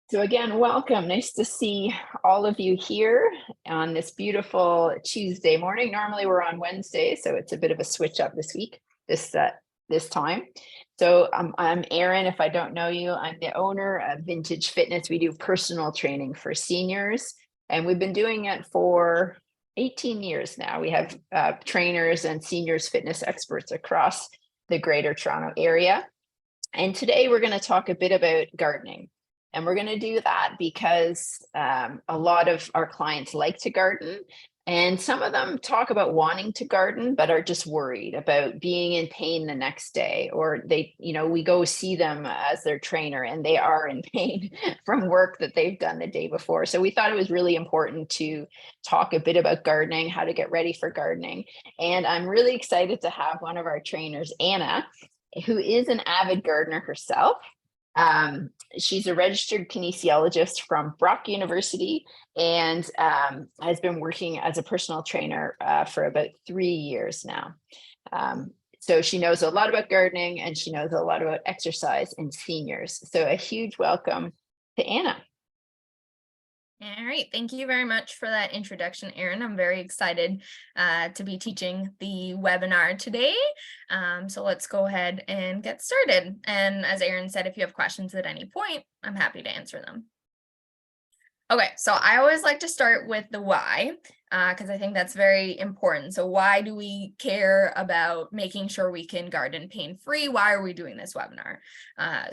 So again, welcome. Nice to see all of you here on this beautiful Tuesday morning. Normally we're on Wednesday, so it's a bit of a switch up this week, this time. So I'm Erin. If I don't know you, I'm the owner of Vintage Fitness. We do personal training for seniors, and we've been doing it for 18 years now. We have trainers and seniors fitness experts across the Greater Toronto area. And today we're going to talk a bit about gardening. And we're going to do that because a lot of our clients like to garden, and some of them talk about wanting to garden, but are just worried about being in pain the next day, or we go see them as their trainer and they are in pain from work that they've done the day before. So we thought it was really important to talk a bit about gardening, how to get ready for gardening. And I'm really excited to have one of our trainers, Anna, who is an avid gardener herself. She's a registered kinesiologist from Brock University and has been working as a personal trainer for about 3 years now. So she knows a lot about gardening and she knows a lot about exercise in seniors. So a huge welcome to Anna. All right. Thank you very much for that introduction, Erin. I'm very excited to be teaching the webinar today. So let's go ahead and get started. And as Erin said, if you have questions at any point, I'm happy to answer them. Okay, so I always like to start with the why, because I think that's very important. So why do we care about making sure we can garden pain-free? Why are we doing this webinar?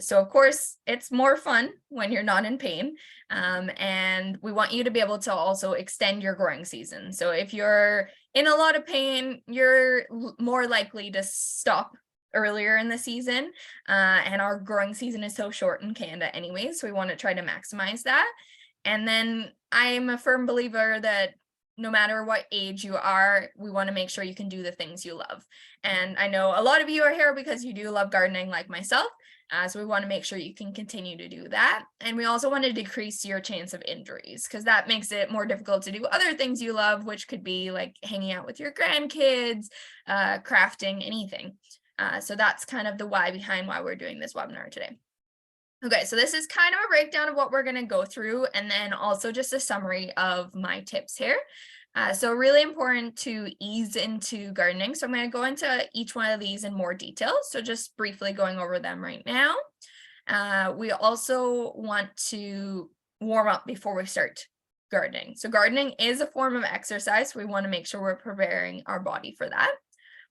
So of course, it's more fun when you're not in pain, and we want you to be able to also extend your growing season. So if you're in a lot of pain, you're more likely to stop earlier in the season, and our growing season is so short in Canada anyway, so we want to try to maximize that. And then I'm a firm believer that no matter what age you are, we want to make sure you can do the things you love. And I know a lot of you are here because you do love gardening like myself. So we want to make sure you can continue to do that. And we also want to decrease your chance of injuries because that makes it more difficult to do other things you love, which could be like hanging out with your grandkids, crafting, anything. So that's kind of the why behind why we're doing this webinar today. Okay, so this is kind of a breakdown of what we're going to go through, and then also just a summary of my tips here. So really important to ease into gardening. So I'm going to go into each one of these in more detail. So just briefly going over them right now. We also want to warm up before we start gardening. So gardening is a form of exercise. We want to make sure we're preparing our body for that.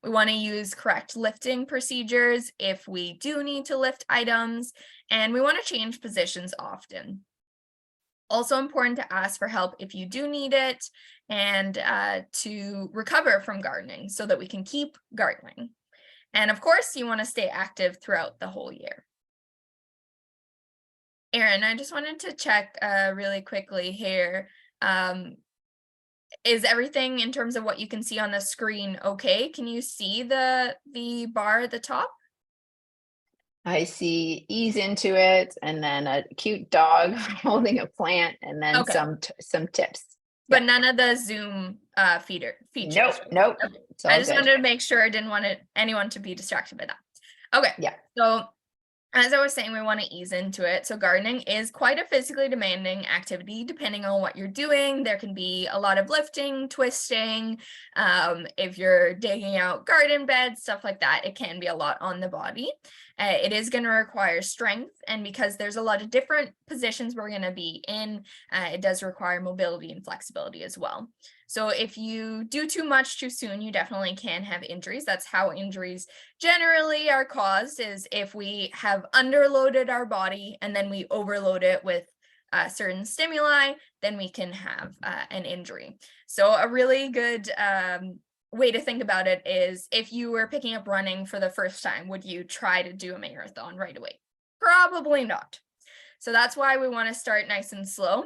We want to use correct lifting procedures if we do need to lift items, and we want to change positions often. Also important to ask for help if you do need it, and to recover from gardening so that we can keep gardening. And of course, you want to stay active throughout the whole year. Erin, I just wanted to check really quickly here. Is everything in terms of what you can see on the screen okay? Can you see the bar at the top? I see ease into it, and then a cute dog holding a plant, and then Okay. some tips. But Yeah. none of the Zoom features. Nope. Okay. It's I all just good. wanted to make sure I didn't want anyone to be distracted by that. Okay. Yeah. So as I was saying, we want to ease into it. So gardening is quite a physically demanding activity, depending on what you're doing. There can be a lot of lifting, twisting. If you're digging out garden beds, stuff like that, it can be a lot on the body. It is going to require strength. And because there's a lot of different positions we're going to be in, it does require mobility and flexibility as well. So if you do too much too soon, you definitely can have injuries. That's how injuries generally are caused, is if we have underloaded our body and then we overload it with certain stimuli, then we can have an injury. So a really good way to think about it is, if you were picking up running for the first time, would you try to do a marathon right away? Probably not. So that's why we want to start nice and slow.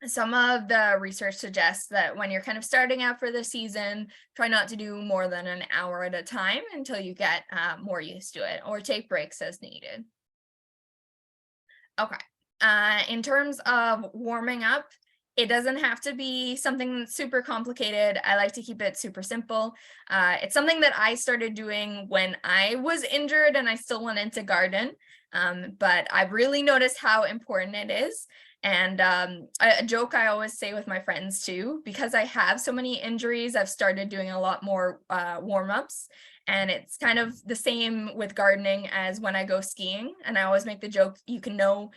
Some of the research suggests that when you're kind of starting out for the season, try not to do more than an hour at a time until you get more used to it, or take breaks as needed. Okay. In terms of warming up, It doesn't have to be something super complicated. I like to keep it super simple. It's something that I started doing when I was injured and I still wanted to garden. But I've really noticed how important it is. And a joke I always say with my friends too, because I have so many injuries, I've started doing a lot more warm-ups. And it's kind of the same with gardening as when I go skiing. And I always make the joke, you can know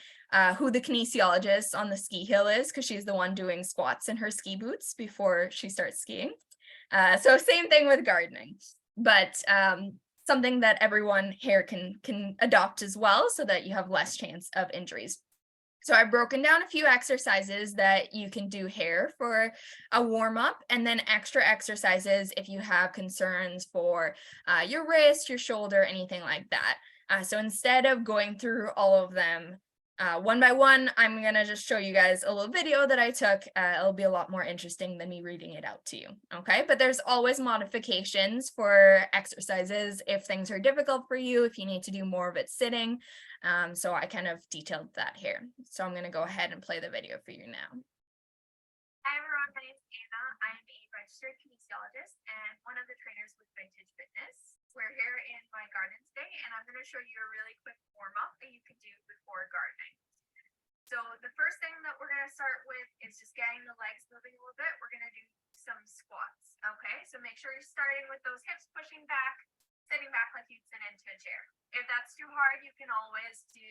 who the kinesiologist on the ski hill is because she's the one doing squats in her ski boots before she starts skiing. So same thing with gardening, but something that everyone here can adopt as well so that you have less chance of injuries. So I've broken down a few exercises that you can do here for a warm up, and then extra exercises if you have concerns for your wrist, your shoulder, anything like that. So instead of going through all of them one by one, I'm gonna just show you guys a little video that I took. It'll be a lot more interesting than me reading it out to you, okay? But there's always modifications for exercises if things are difficult for you, if you need to do more of it sitting. So I kind of detailed that here. So I'm gonna go ahead and play the video for you now. Hi everyone, my name is Anna. I'm a registered kinesiologist and one of the trainers with Vintage Fitness. We're here in my garden today, and I'm going to show you a really quick warm-up that you can do before gardening. So the first thing that we're going to start with is just getting the legs moving a little bit. We're going to do some squats, okay? So make sure you're starting with those hips pushing back, sitting back like you'd sit into a chair. If that's too hard, you can always do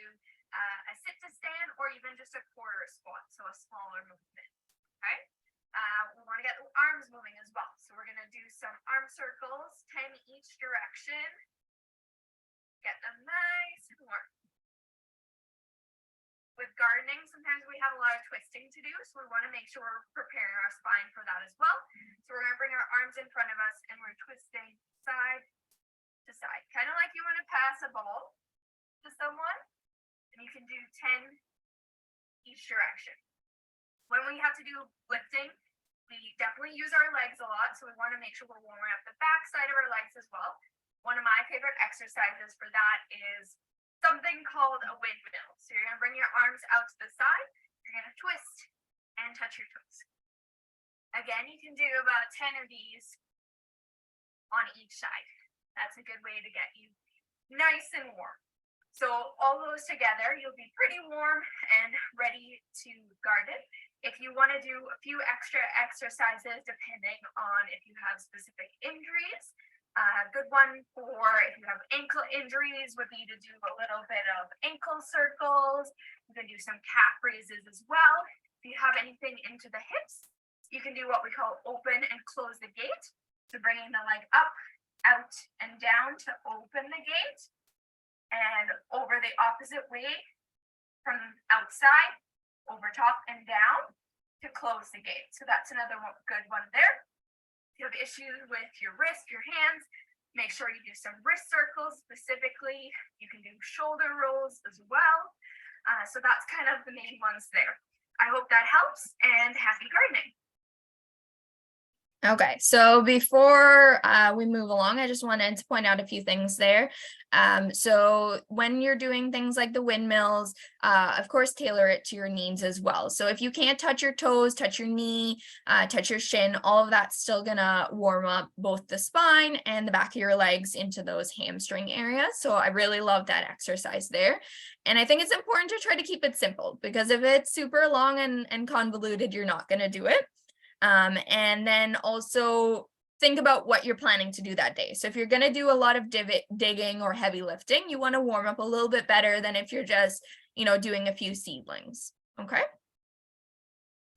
a sit to stand or even just a quarter squat, so a smaller movement, okay? We want to get the arms moving as well. So we're going to do some arm circles, 10 each direction. Get them nice and warm. With gardening, sometimes we have a lot of twisting to do, so we want to make sure we're preparing our spine for that as well. So we're going to bring our arms in front of us and we're twisting side to side, kind of like you want to pass a ball to someone, and you can do 10 each direction. When we have to do lifting, we definitely use our legs a lot, so we want to make sure we're warming up the back side of our legs as well. One of my favorite exercises for that is something called a windmill. So you're going to bring your arms out to the side, you're going to twist and touch your toes. Again, you can do about 10 of these on each side. That's a good way to get you nice and warm. So all those together, you'll be pretty warm and ready to garden. If you want to do a few extra exercises, depending on if you have specific injuries, a good one for if you have ankle injuries would be to do a little bit of ankle circles. You can do some calf raises as well. If you have anything into the hips, you can do what we call open and close the gate. So bringing the leg up, out, and down to open the gate, and over the opposite way from outside, over top and down to close the gate. So that's another good one there. If you have issues with your wrist, your hands, make sure you do some wrist circles specifically. You can do shoulder rolls as well. So that's kind of the main ones there. I hope that helps, and happy gardening. Okay, so before we move along, I just wanted to point out a few things there. So when you're doing things like the windmills, of course, tailor it to your needs as well. So if you can't touch your toes, touch your knee, touch your shin, all of that's still gonna warm up both the spine and the back of your legs into those hamstring areas. So I really love that exercise there. And I think it's important to try to keep it simple, because if it's super long and convoluted, you're not gonna do it. And then also think about what you're planning to do that day. So if you're going to do a lot of digging or heavy lifting, you want to warm up a little bit better than if you're just, doing a few seedlings. Okay.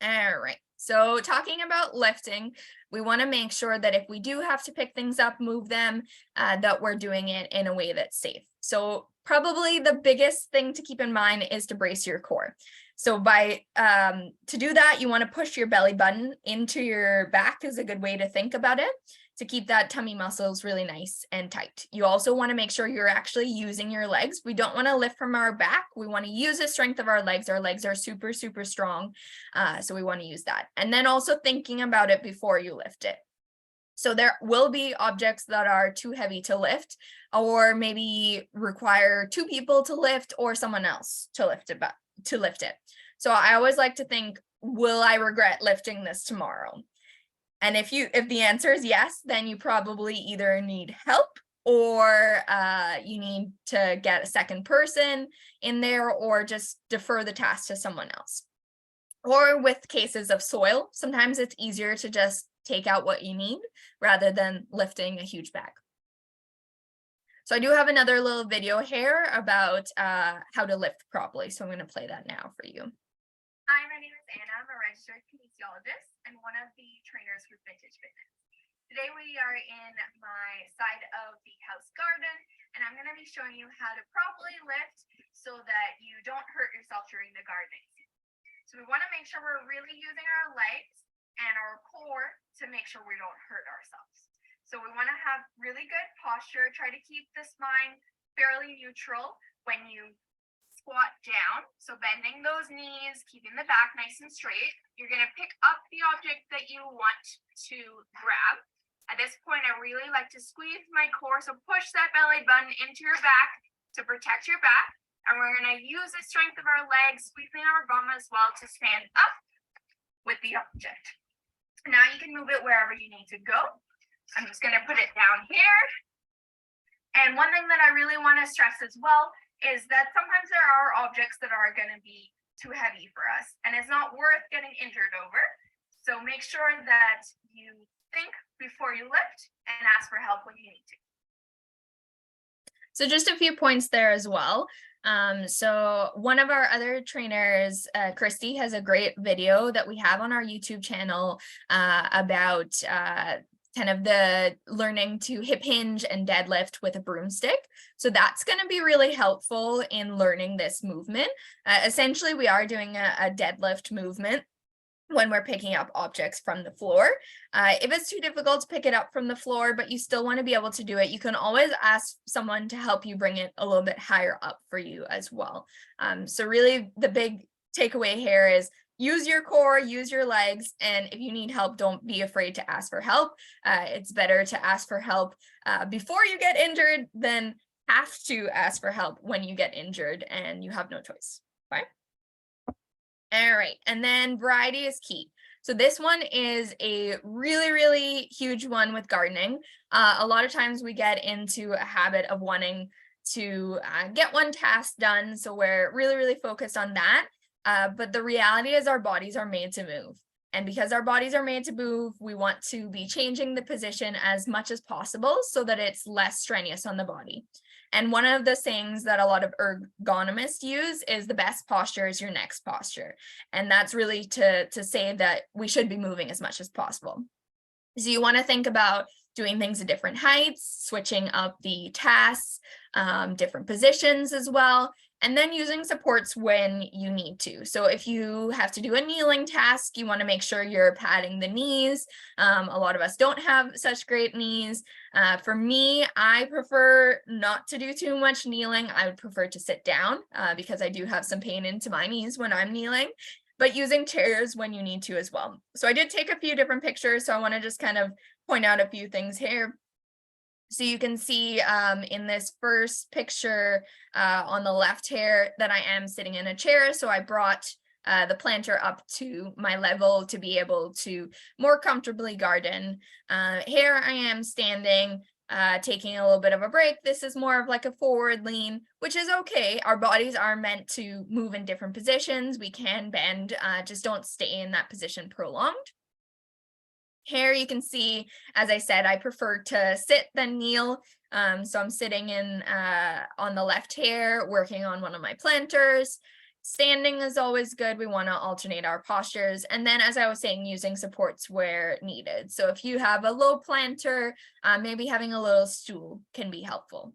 All right. So talking about lifting, we want to make sure that if we do have to pick things up, move them, that we're doing it in a way that's safe. So probably the biggest thing to keep in mind is to brace your core. So to do that, you want to push your belly button into your back is a good way to think about it, to keep that tummy muscles really nice and tight. You also want to make sure you're actually using your legs. We don't want to lift from our back. We want to use the strength of our legs. Our legs are super, super strong. So we want to use that. And then also thinking about it before you lift it. So there will be objects that are too heavy to lift, or maybe require two people to lift or someone else to lift it. So I always like to think, will I regret lifting this tomorrow? And if the answer is yes, then you probably either need help or you need to get a second person in there, or just defer the task to someone else. Or with cases of soil, sometimes it's easier to just take out what you need rather than lifting a huge bag. So I do have another little video here about how to lift properly. So I'm going to play that now for you. Hi, my name is Anna. I'm a registered kinesiologist and one of the trainers for Vintage Fitness. Today we are in my side of the house garden, and I'm going to be showing you how to properly lift so that you don't hurt yourself during the gardening. So we want to make sure we're really using our legs and our core to make sure we don't hurt ourselves. So we want to have really good posture. Try to keep the spine fairly neutral when you squat down. So bending those knees, keeping the back nice and straight. You're going to pick up the object that you want to grab. At this point, I really like to squeeze my core. So push that belly button into your back to protect your back. And we're going to use the strength of our legs, squeezing our bum as well to stand up with the object. Now you can move it wherever you need to go. I'm just going to put it down here. And one thing that I really want to stress as well is that sometimes there are objects that are going to be too heavy for us, and it's not worth getting injured over. So make sure that you think before you lift and ask for help when you need to. So just a few points there as well. So one of our other trainers, Christy, has a great video that we have on our YouTube channel about kind of the learning to hip hinge and deadlift with a broomstick. So that's going to be really helpful in learning this movement. Essentially, we are doing a deadlift movement when we're picking up objects from the floor. If it's too difficult to pick it up from the floor, but you still want to be able to do it, you can always ask someone to help you bring it a little bit higher up for you as well. So really the big takeaway here is use your core, use your legs, and if you need help, don't be afraid to ask for help. It's better to ask for help before you get injured than have to ask for help when you get injured and you have no choice. Okay? All right, and then variety is key. So this one is a really, really huge one with gardening. A lot of times we get into a habit of wanting to get one task done. So we're really, really focused on that. But the reality is our bodies are made to move. And because our bodies are made to move, we want to be changing the position as much as possible so that it's less strenuous on the body. And one of the things that a lot of ergonomists use is the best posture is your next posture. And that's really to say that we should be moving as much as possible. So you want to think about doing things at different heights, switching up the tasks, different positions as well, and then using supports when you need to. So if you have to do a kneeling task, you want to make sure you're padding the knees. A lot of us don't have such great knees. For me, I prefer not to do too much kneeling. I would prefer to sit down because I do have some pain into my knees when I'm kneeling, but using chairs when you need to as well. So I did take a few different pictures, so I want to just kind of point out a few things here. So you can see in this first picture on the left here that I am sitting in a chair. So I brought the planter up to my level to be able to more comfortably garden. Here I am standing, taking a little bit of a break. This is more of like a forward lean, which is okay. Our bodies are meant to move in different positions. We can bend, just don't stay in that position prolonged. Here you can see, as I said, I prefer to sit than kneel. So I'm sitting in on the left here, working on one of my planters. Standing is always good. We want to alternate our postures. And then, as I was saying, using supports where needed. So if you have a low planter, maybe having a little stool can be helpful.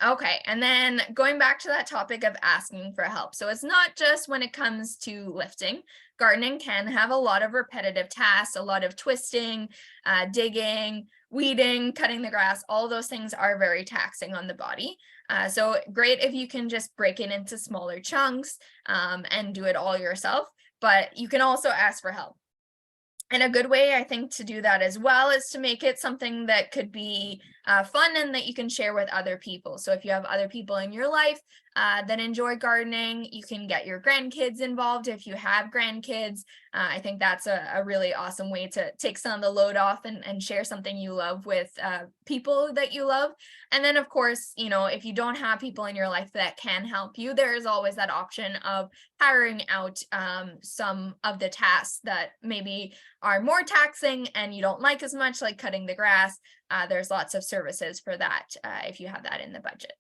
Okay, and then going back to that topic of asking for help. So it's not just when it comes to lifting. Gardening can have a lot of repetitive tasks, a lot of twisting, digging, weeding, cutting the grass. All those things are very taxing on the body. So great if you can just break it into smaller chunks and do it all yourself, but you can also ask for help. And a good way, I think, to do that as well is to make it something that could be fun and that you can share with other people. So if you have other people in your life that enjoy gardening, you can get your grandkids involved if you have grandkids. I think that's a really awesome way to take some of the load off and share something you love with people that you love. And then, of course, you know, if you don't have people in your life that can help you, there is always that option of hiring out some of the tasks that maybe are more taxing and you don't like as much, like cutting the grass. There's lots of services for that if you have that in the budget.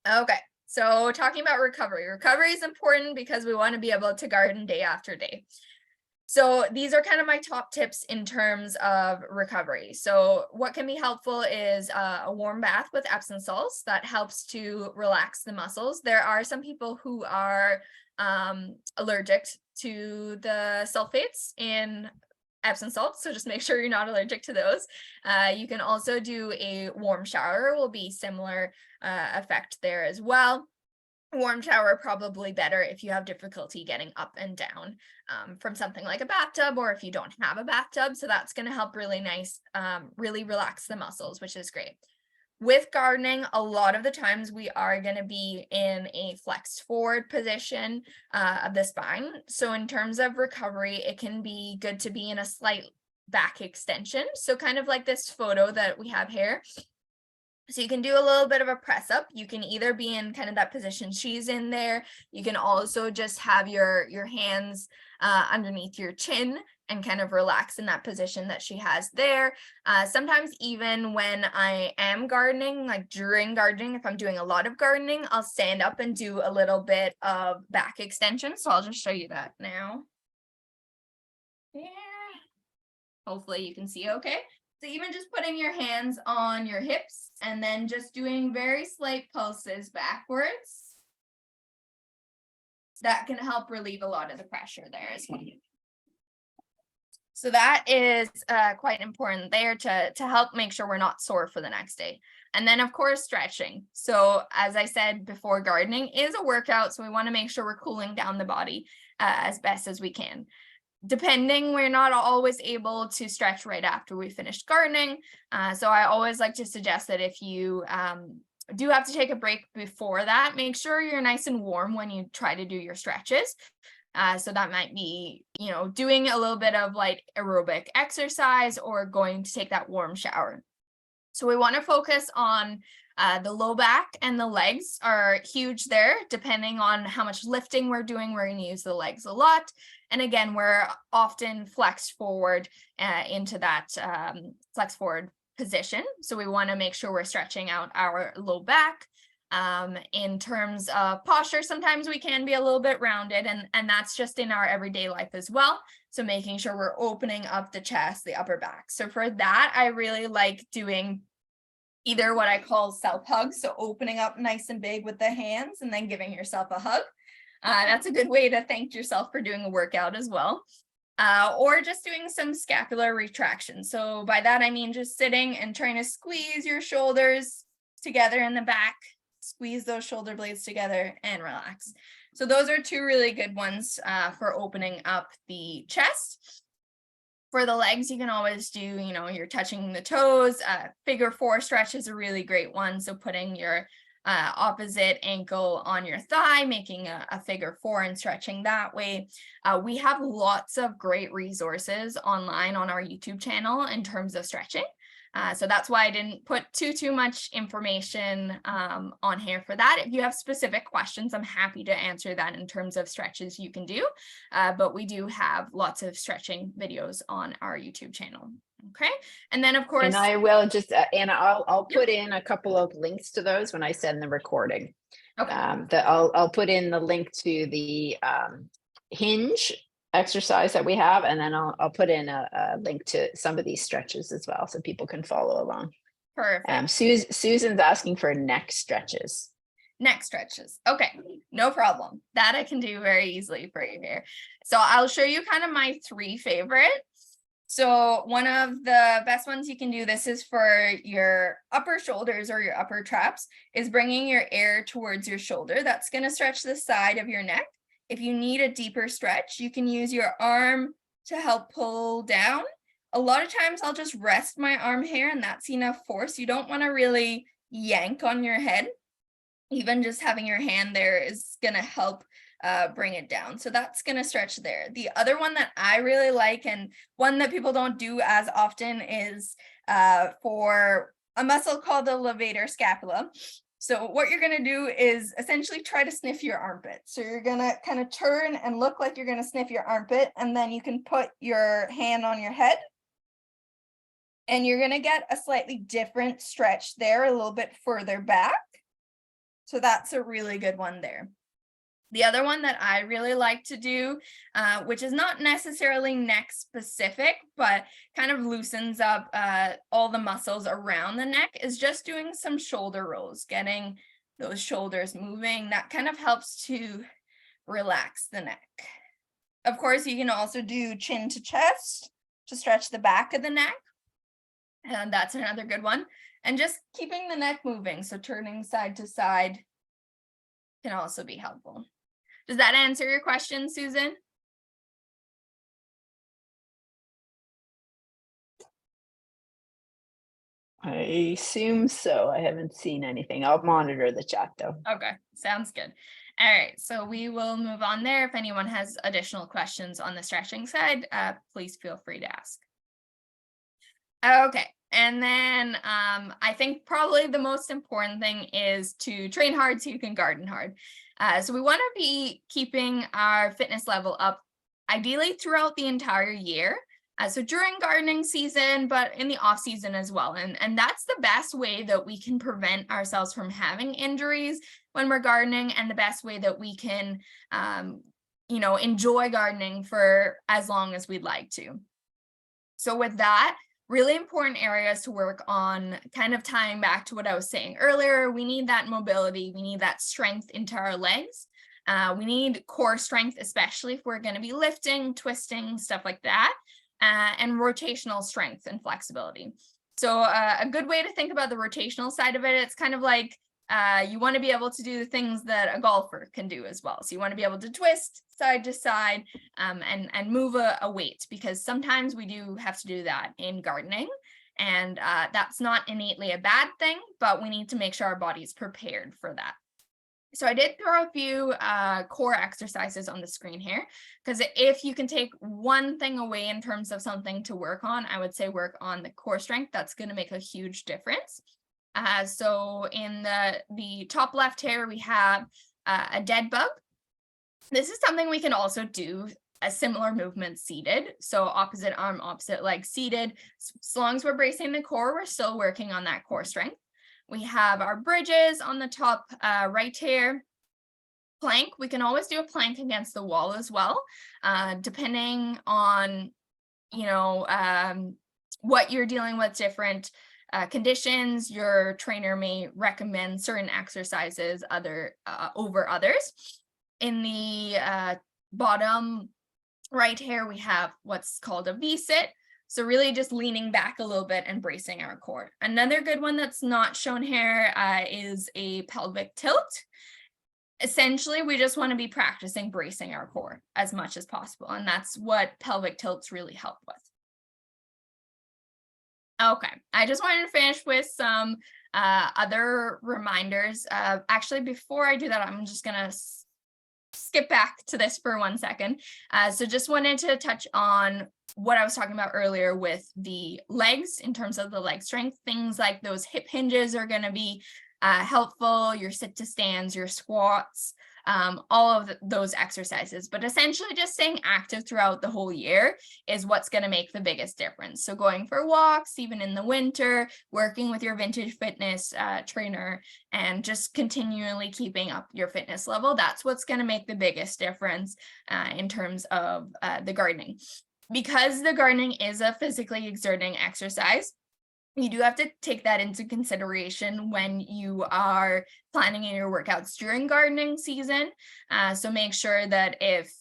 Okay, so talking about recovery. Recovery is important because we want to be able to garden day after day. So these are kind of my top tips in terms of recovery. So what can be helpful is a warm bath with Epsom salts that helps to relax the muscles. There are some people who are allergic to the sulfates in Epsom salts, so just make sure you're not allergic to those. You can also do a warm shower, will be similar effect there as well. Warm shower probably better if you have difficulty getting up and down from something like a bathtub, or if you don't have a bathtub. So that's going to help really nice, really relax the muscles, which is great. With gardening, a lot of the times we are going to be in a flexed forward position of the spine. So in terms of recovery, it can be good to be in a slight back extension. So kind of like this photo that we have here. So you can do a little bit of a press up. You can either be in kind of that position she's in there. You can also just have your hands underneath your chin and kind of relax in that position that she has there. Sometimes even when I am gardening, like during gardening, if I'm doing a lot of gardening, I'll stand up and do a little bit of back extension. So I'll just show you that now. Yeah. Hopefully you can see okay. So even just putting your hands on your hips and then just doing very slight pulses backwards, that can help relieve a lot of the pressure there as well. So that is quite important there to help make sure we're not sore for the next day. And then, of course, stretching. So as I said before, gardening is a workout, so we want to make sure we're cooling down the body as best as we can. Depending, we're not always able to stretch right after we finished gardening. So I always like to suggest that if you do have to take a break before that, make sure you're nice and warm when you try to do your stretches. So that might be, you know, doing a little bit of light aerobic exercise or going to take that warm shower. So we want to focus on the low back, and the legs are huge there. Depending on how much lifting we're doing, we're going to use the legs a lot. And again, we're often flexed forward into that flex forward position. So we want to make sure we're stretching out our low back. In terms of posture, sometimes we can be a little bit rounded, and that's just in our everyday life as well. So making sure we're opening up the chest, the upper back. So for that, I really like doing either what I call self hugs. So opening up nice and big with the hands and then giving yourself a hug. That's a good way to thank yourself for doing a workout as well. Or just doing some scapular retraction. So by that, I mean just sitting and trying to squeeze your shoulders together in the back, squeeze those shoulder blades together and relax. So those are two really good ones for opening up the chest. For the legs, you can always do, you know, you're touching the toes. Figure 4 stretch is a really great one. So putting your opposite ankle on your thigh, making a figure 4 and stretching that way. We have lots of great resources online on our YouTube channel in terms of stretching. So that's why I didn't put too much information on here for that. If you have specific questions, I'm happy to answer that in terms of stretches you can do. But we do have lots of stretching videos on our YouTube channel. Okay. And then of course, and I will just, Anna, I'll put in a couple of links to those when I send the recording. Okay. I'll put in the link to the hinge exercise that we have, and then I'll put in a link to some of these stretches as well, so people can follow along. Perfect. Susan's asking for neck stretches. Neck stretches. Okay, no problem. That I can do very easily for you here. So I'll show you kind of my 3 favorites. So one of the best ones you can do, this is for your upper shoulders or your upper traps, is bringing your air towards your shoulder. That's going to stretch the side of your neck. If you need a deeper stretch, you can use your arm to help pull down. A lot of times I'll just rest my arm here and that's enough force. You don't want to really yank on your head. Even just having your hand there is going to help bring it down. So that's going to stretch there. The other one that I really like, and one that people don't do as often, is for a muscle called the levator scapula. So what you're going to do is essentially try to sniff your armpit. So you're going to kind of turn and look like you're going to sniff your armpit, and then you can put your hand on your head. And you're going to get a slightly different stretch there, a little bit further back. So that's a really good one there. The other one that I really like to do, which is not necessarily neck specific, but kind of loosens up all the muscles around the neck, is just doing some shoulder rolls, getting those shoulders moving. That kind of helps to relax the neck. Of course, you can also do chin to chest to stretch the back of the neck. And that's another good one. And just keeping the neck moving, so turning side to side, can also be helpful. Does that answer your question, Susan? I assume so. I haven't seen anything. I'll monitor the chat though. Okay, sounds good. All right, so we will move on there. If anyone has additional questions on the stretching side, please feel free to ask. Okay, and then I think probably the most important thing is to train hard so you can garden hard. So we want to be keeping our fitness level up, ideally throughout the entire year. So during gardening season, but in the off season as well. And that's the best way that we can prevent ourselves from having injuries when we're gardening, and the best way that we can, enjoy gardening for as long as we'd like to. So with that, really important areas to work on, kind of tying back to what I was saying earlier, we need that mobility, we need that strength into our legs. We need core strength, especially if we're going to be lifting, twisting, stuff like that, and rotational strength and flexibility. So a good way to think about the rotational side of it, it's kind of like you want to be able to do the things that a golfer can do as well. So you want to be able to twist side to side and move a weight, because sometimes we do have to do that in gardening, and that's not innately a bad thing, but we need to make sure our body's prepared for that. So I did throw a few core exercises on the screen here, because if you can take one thing away in terms of something to work on, I would say work on the core strength. That's going to make a huge difference. So in the top left here, we have a dead bug. This is something we can also do a similar movement seated. So opposite arm, opposite leg seated. As long as we're bracing the core, we're still working on that core strength. We have our bridges on the top right here. Plank, we can always do a plank against the wall as well, depending on, what you're dealing with, different conditions. Your trainer may recommend certain exercises over others. In the bottom right here, we have what's called a V-sit. So really just leaning back a little bit and bracing our core. Another good one that's not shown here is a pelvic tilt. Essentially, we just want to be practicing bracing our core as much as possible. And that's what pelvic tilts really help with. Okay, I just wanted to finish with some other reminders. Actually, before I do that, I'm just going to skip back to this for 1 second. So just wanted to touch on what I was talking about earlier with the legs in terms of the leg strength. Things like those hip hinges are going to be helpful, your sit to stands, your squats, all of those exercises. But essentially just staying active throughout the whole year is what's going to make the biggest difference. So going for walks, even in the winter, working with your vintage fitness trainer, and just continually keeping up your fitness level, that's what's going to make the biggest difference in terms of the gardening. Because the gardening is a physically exerting exercise, you do have to take that into consideration when you are planning in your workouts during gardening season. So make sure that if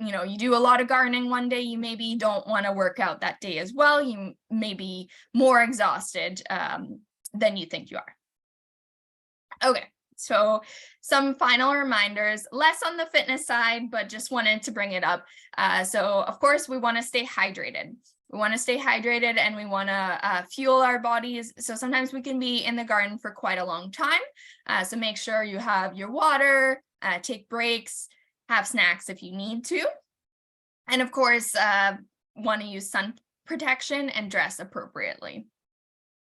you do a lot of gardening one day, you maybe don't want to work out that day as well. You may be more exhausted than you think you are. Okay, So some final reminders, less on the fitness side, but just wanted to bring it up. So of course we want to stay hydrated. We want to stay hydrated and we want to fuel our bodies. So sometimes we can be in the garden for quite a long time. So make sure you have your water, take breaks, have snacks if you need to. And of course, want to use sun protection and dress appropriately.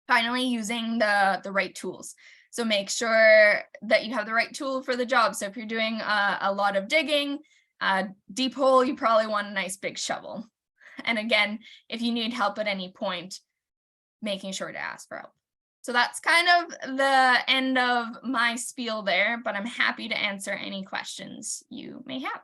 Finally, using the right tools. So make sure that you have the right tool for the job. So if you're doing a lot of digging, deep hole, you probably want a nice big shovel. And again, if you need help at any point, making sure to ask for help. So that's kind of the end of my spiel there, but I'm happy to answer any questions you may have.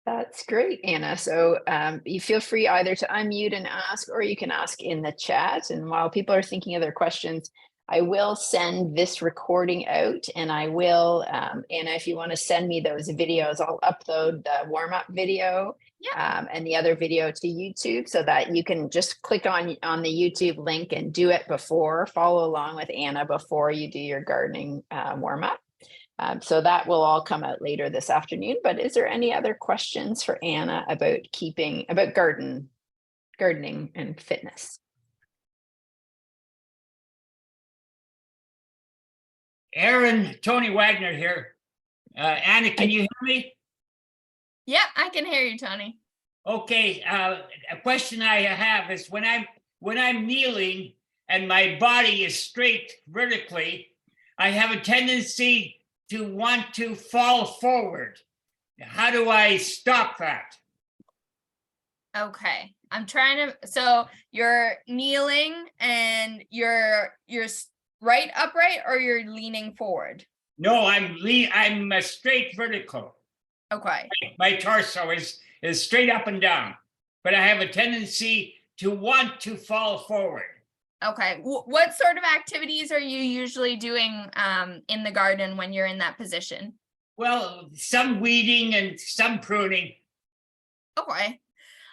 That's great, Anna. So you feel free either to unmute and ask, or you can ask in the chat. And while people are thinking of their questions, I will send this recording out, and I will, Anna, if you want to send me those videos, I'll upload the warm-up video and the other video to YouTube, so that you can just click on the YouTube link and do it before, follow along with Anna before you do your gardening warm-up. So that will all come out later this afternoon. But is there any other questions for Anna about gardening and fitness? Aaron, Tony Wagner here. Anna, can you hear me? Yeah, I can hear you, Tony. Okay, a question I have is when I'm kneeling and my body is straight vertically, I have a tendency to want to fall forward. How do I stop that? Okay, I'm trying to, so you're kneeling and you're right upright, or you're leaning forward? No, I'm straight vertical. Okay. My torso is straight up and down, but I have a tendency to want to fall forward. Okay, what sort of activities are you usually doing in the garden when you're in that position? Well, some weeding and some pruning. Okay.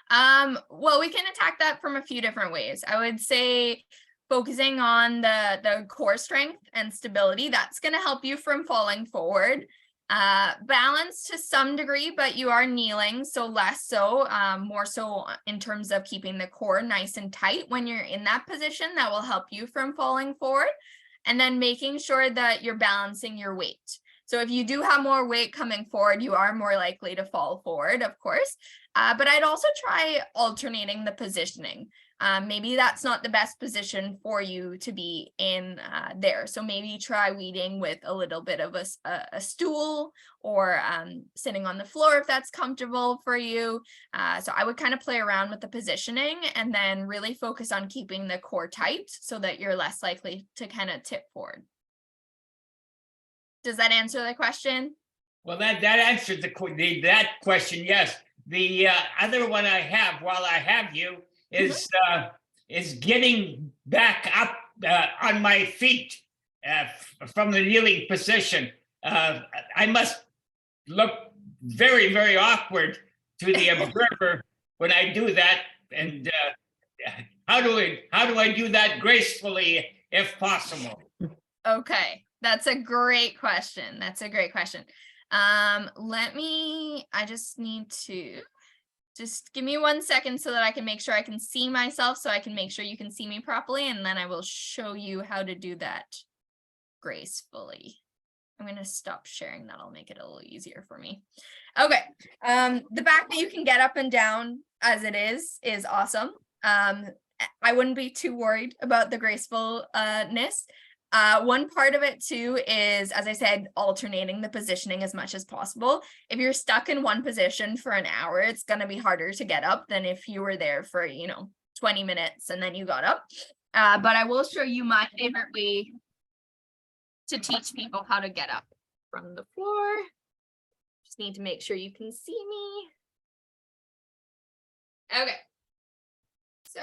Well, we can attack that from a few different ways. I would say focusing on the core strength and stability, that's going to help you from falling forward. Balance to some degree, but you are kneeling, so less so, more so in terms of keeping the core nice and tight when you're in that position. That will help you from falling forward. And then making sure that you're balancing your weight. So if you do have more weight coming forward, you are more likely to fall forward, of course. But I'd also try alternating the positioning. Maybe that's not the best position for you to be in there. So maybe try weeding with a little bit of a stool, or sitting on the floor if that's comfortable for you. So I would kind of play around with the positioning and then really focus on keeping the core tight so that you're less likely to kind of tip forward. Does that answer the question? Well, that answered that question, yes. The other one I have while I have you is getting back up on my feet from the kneeling position. I must look very, very awkward to the observer when I do that. And how do I do that gracefully, if possible? Okay, that's a great question. I just need to just give me 1 second so that I can make sure I can see myself, so I can make sure you can see me properly, and then I will show you how to do that gracefully. I'm going to stop sharing. That'll make it a little easier for me. Okay. The fact that you can get up and down as it is awesome. I wouldn't be too worried about the gracefulness. One part of it too is, as I said, alternating the positioning as much as possible. If you're stuck in one position for an hour, it's going to be harder to get up than if you were there for, 20 minutes and then you got up. But I will show you my favorite way to teach people how to get up from the floor. Just need to make sure you can see me. Okay. So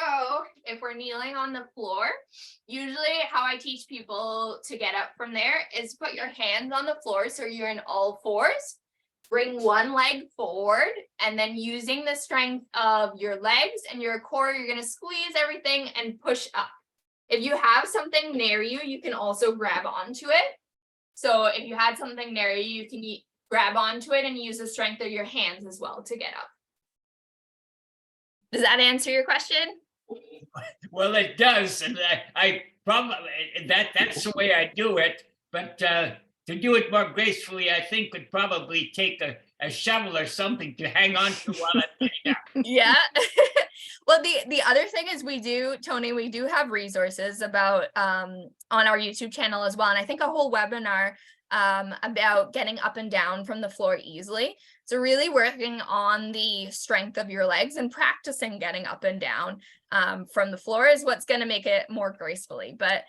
if we're kneeling on the floor, usually how I teach people to get up from there is put your hands on the floor so you're in all fours. Bring one leg forward, and then using the strength of your legs and your core, you're going to squeeze everything and push up. If you have something near you, you can also grab onto it. So if you had something near you, you can grab onto it and use the strength of your hands as well to get up. Does that answer your question? Well, it does, and I probably that's the way I do it. But to do it more gracefully, I think would probably take a shovel or something to hang on to while I'm getting up. Yeah. Well, the other thing is Tony, we do have resources about on our YouTube channel as well. And I think a whole webinar about getting up and down from the floor easily. So really working on the strength of your legs and practicing getting up and down from the floor is what's going to make it more gracefully. But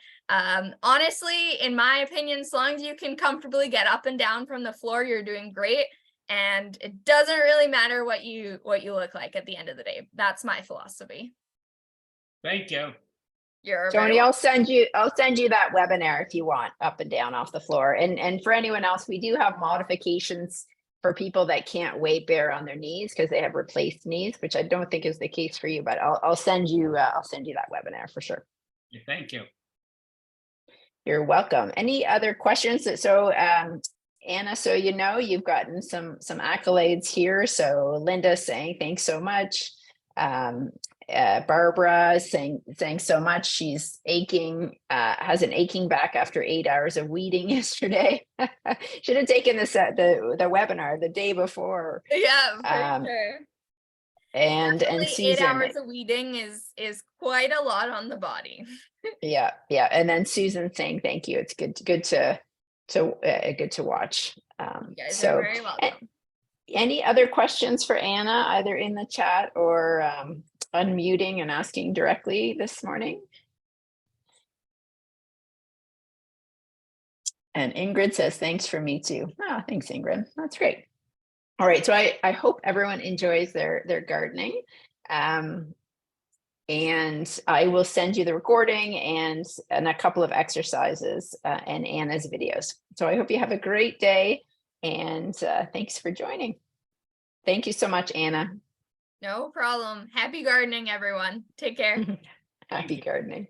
honestly, in my opinion, as long as you can comfortably get up and down from the floor, you're doing great. And it doesn't really matter what you look like at the end of the day. That's my philosophy. Thank you. You're Tony, I'll send you that webinar if you want, up and down off the floor. And for anyone else, we do have modifications for people that can't weight bear on their knees because they have replaced knees, which I don't think is the case for you, but I'll send you that webinar for sure. Thank you. You're welcome. Any other questions? So Anna, so you know, you've gotten some accolades here. So Linda saying thanks so much. Barbara saying thanks so much. She's aching, has an aching back after 8 hours of weeding yesterday. Should have taken this at the webinar the day before. Yeah, for sure. And Susan, 8 hours of weeding is quite a lot on the body. yeah. And then Susan saying thank you. It's good to watch. You guys So are very welcome. Any other questions for Anna, either in the chat or unmuting and asking directly this morning? And Ingrid says, thanks for me too. Oh, thanks, Ingrid. That's great. All right, so I hope everyone enjoys their gardening. And I will send you the recording and a couple of exercises and Anna's videos. So I hope you have a great day, and thanks for joining. Thank you so much, Anna. No problem. Happy gardening, everyone. Take care. Happy gardening.